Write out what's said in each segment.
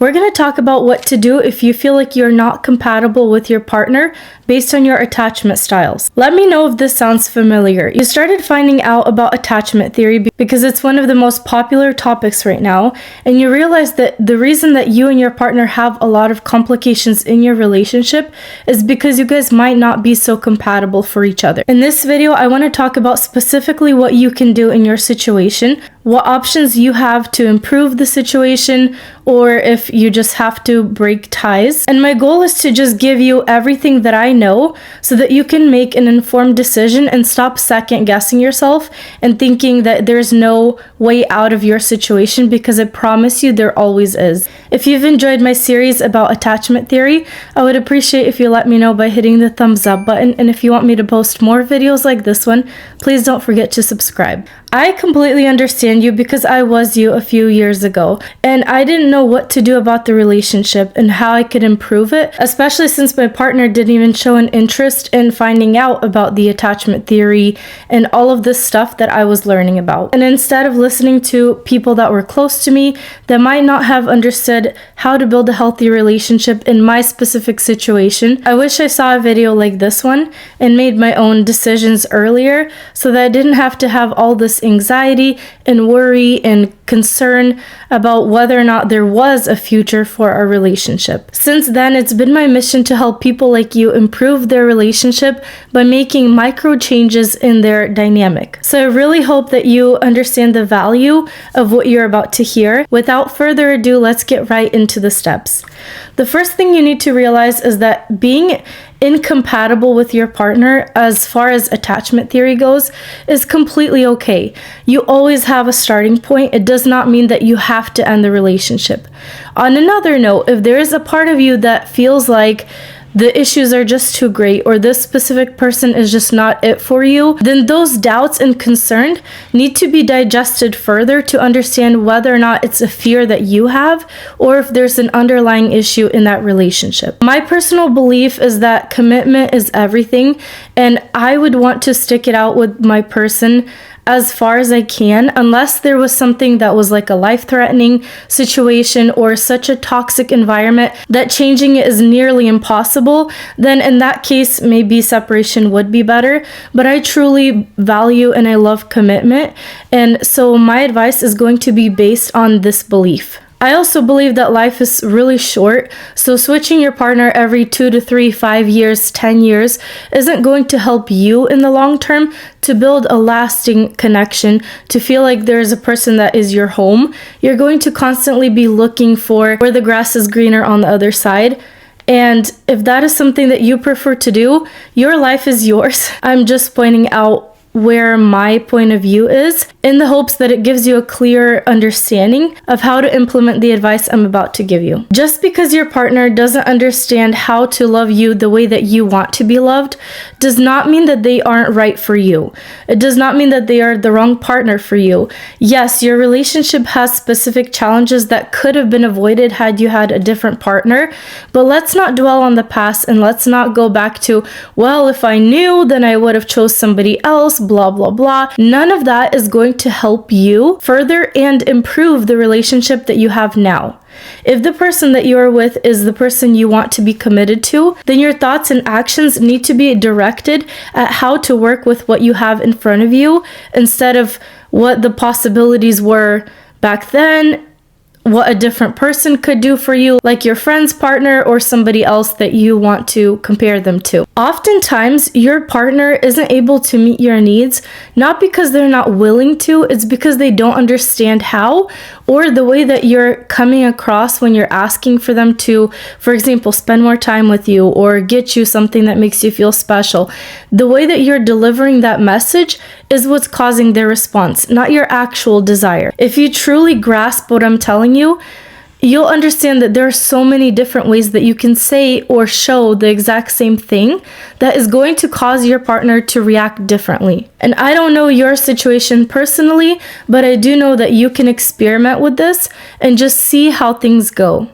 We're going to talk about what to do if you feel like you're not compatible with your partner based on your attachment styles. Let me know if this sounds familiar. You started finding out about attachment theory because it's one of the most popular topics right now, and you realize that the reason that you and your partner have a lot of complications in your relationship is because you guys might not be so compatible for each other. In this video, I want to talk about specifically what you can do in your situation, what options you have to improve the situation, or if you just have to break ties. And my goal is to just give you everything that I know so that you can make an informed decision and stop second guessing yourself and thinking that there's no way out of your situation, because I promise you there always is. If you've enjoyed my series about attachment theory, I would appreciate if you let me know by hitting the thumbs up button, and if you want me to post more videos like this one, please don't forget to subscribe. I completely understand you because I was you a few years ago, and I didn't know what to do about the relationship and how I could improve it, especially since my partner didn't even show an interest in finding out about the attachment theory and all of this stuff that I was learning about. And instead of listening to people that were close to me that might not have understood how to build a healthy relationship in my specific situation, I wish I saw a video like this one and made my own decisions earlier so that I didn't have to have all this anxiety and worry and concern about whether or not there was a future for our relationship. Since then, it's been my mission to help people like you improve their relationship by making micro changes in their dynamic. So I really hope that you understand the value of what you're about to hear. Without further ado, let's get right into the steps. The first thing you need to realize is that being incompatible with your partner, as far as attachment theory goes, is completely okay. You always have a starting point. It does not mean that you have to end the relationship. On another note, if there is a part of you that feels like the issues are just too great, or this specific person is just not it for you, then those doubts and concerns need to be digested further to understand whether or not it's a fear that you have or if there's an underlying issue in that relationship. My personal belief is that commitment is everything, and I would want to stick it out with my person as far as I can, unless there was something that was like a life-threatening situation or such a toxic environment that changing it is nearly impossible. Then in that case, maybe separation would be better. But I truly value and I love commitment, and so my advice is going to be based on this belief. I also believe that life is really short, so switching your partner every 2 to 3, 5 years, 10 years isn't going to help you in the long term to build a lasting connection, to feel like there is a person that is your home. You're going to constantly be looking for where the grass is greener on the other side. And if that is something that you prefer to do, your life is yours. I'm just pointing out where my point of view is, in the hopes that it gives you a clear understanding of how to implement the advice I'm about to give you. Just because your partner doesn't understand how to love you the way that you want to be loved does not mean that they aren't right for you. It does not mean that they are the wrong partner for you. Yes, your relationship has specific challenges that could have been avoided had you had a different partner, but let's not dwell on the past, and let's not go back to, well, if I knew, then I would have chose somebody else, blah, blah, blah. None of that is going to help you further and improve the relationship that you have now. If the person that you are with is the person you want to be committed to, then your thoughts and actions need to be directed at how to work with what you have in front of you, instead of what the possibilities were back then, what a different person could do for you, like your friend's partner or somebody else that you want to compare them to. Oftentimes, your partner isn't able to meet your needs, not because they're not willing to, it's because they don't understand how, or the way that you're coming across when you're asking for them to, for example, spend more time with you or get you something that makes you feel special. The way that you're delivering that message is what's causing their response, not your actual desire. If you truly grasp what I'm telling you, you'll understand that there are so many different ways that you can say or show the exact same thing that is going to cause your partner to react differently. And I don't know your situation personally, but I do know that you can experiment with this and just see how things go.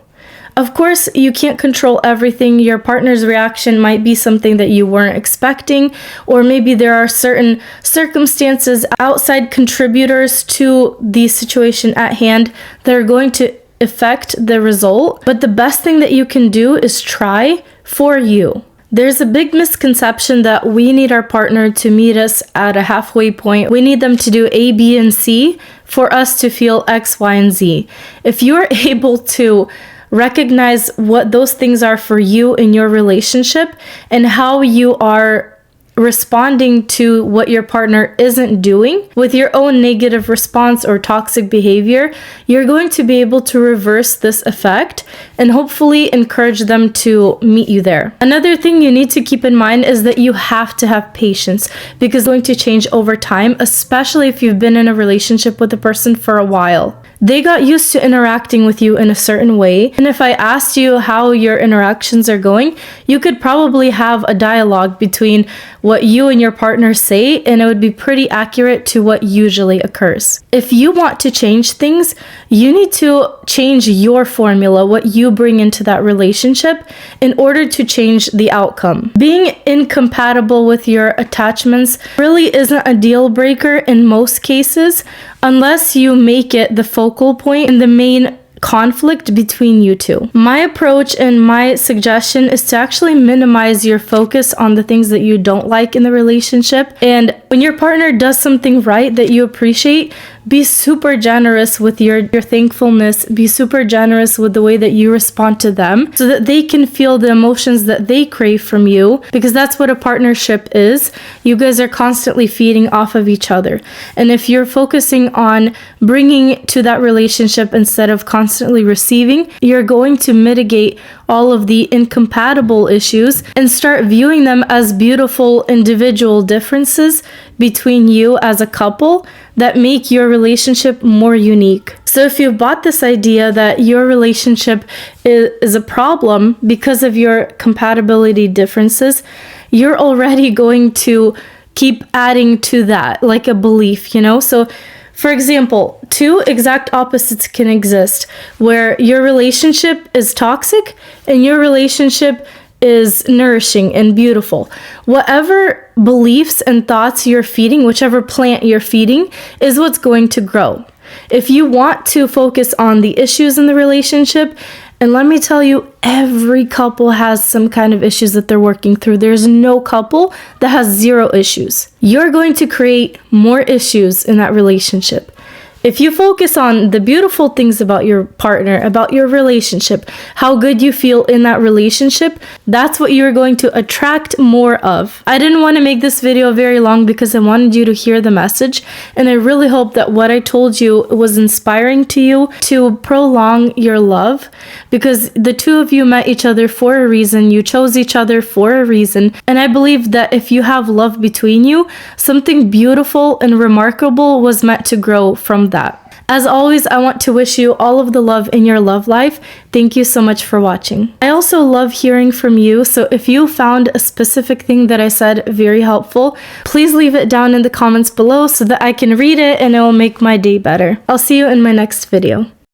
Of course, you can't control everything. Your partner's reaction might be something that you weren't expecting, or maybe there are certain circumstances, outside contributors to the situation at hand that are going to affect the result, but the best thing that you can do is try for you. There's a big misconception that we need our partner to meet us at a halfway point. We need them to do A, B, and C for us to feel X, Y, and Z. If you're able to recognize what those things are for you in your relationship and how you are responding to what your partner isn't doing with your own negative response or toxic behavior, you're going to be able to reverse this effect and hopefully encourage them to meet you there. Another thing you need to keep in mind is that you have to have patience, because it's going to change over time, especially if you've been in a relationship with a person for a while. They got used to interacting with you in a certain way, and if I asked you how your interactions are going, you could probably have a dialogue between what you and your partner say, and it would be pretty accurate to what usually occurs. If you want to change things, you need to change your formula, what you bring into that relationship, in order to change the outcome. Being incompatible with your attachments really isn't a deal breaker in most cases, unless you make it the focal point and the main conflict between you two. My approach and my suggestion is to actually minimize your focus on the things that you don't like in the relationship. And when your partner does something right that you appreciate, be super generous with your thankfulness. Be super generous with the way that you respond to them so that they can feel the emotions that they crave from you, because that's what a partnership is. You guys are constantly feeding off of each other. And if you're focusing on bringing to that relationship instead of constantly receiving, you're going to mitigate all of the incompatible issues and start viewing them as beautiful individual differences between you as a couple that make your relationship more unique. So if you've bought this idea that your relationship is a problem because of your compatibility differences, you're already going to keep adding to that, like a belief, you know? So for example, two exact opposites can exist where your relationship is toxic and your relationship is nourishing and beautiful. Whatever beliefs and thoughts you're feeding, whichever plant you're feeding, is what's going to grow. If you want to focus on the issues in the relationship, and let me tell you, every couple has some kind of issues that they're working through. There's no couple that has zero issues. You're going to create more issues in that relationship. If you focus on the beautiful things about your partner, about your relationship, how good you feel in that relationship, that's what you're going to attract more of. I didn't want to make this video very long because I wanted you to hear the message, and I really hope that what I told you was inspiring to you to prolong your love, because the two of you met each other for a reason, you chose each other for a reason, and I believe that if you have love between you, something beautiful and remarkable was meant to grow from that. As always, I want to wish you all of the love in your love life. Thank you so much for watching. I also love hearing from you, so if you found a specific thing that I said very helpful, please leave it down in the comments below so that I can read it and it will make my day better. I'll see you in my next video.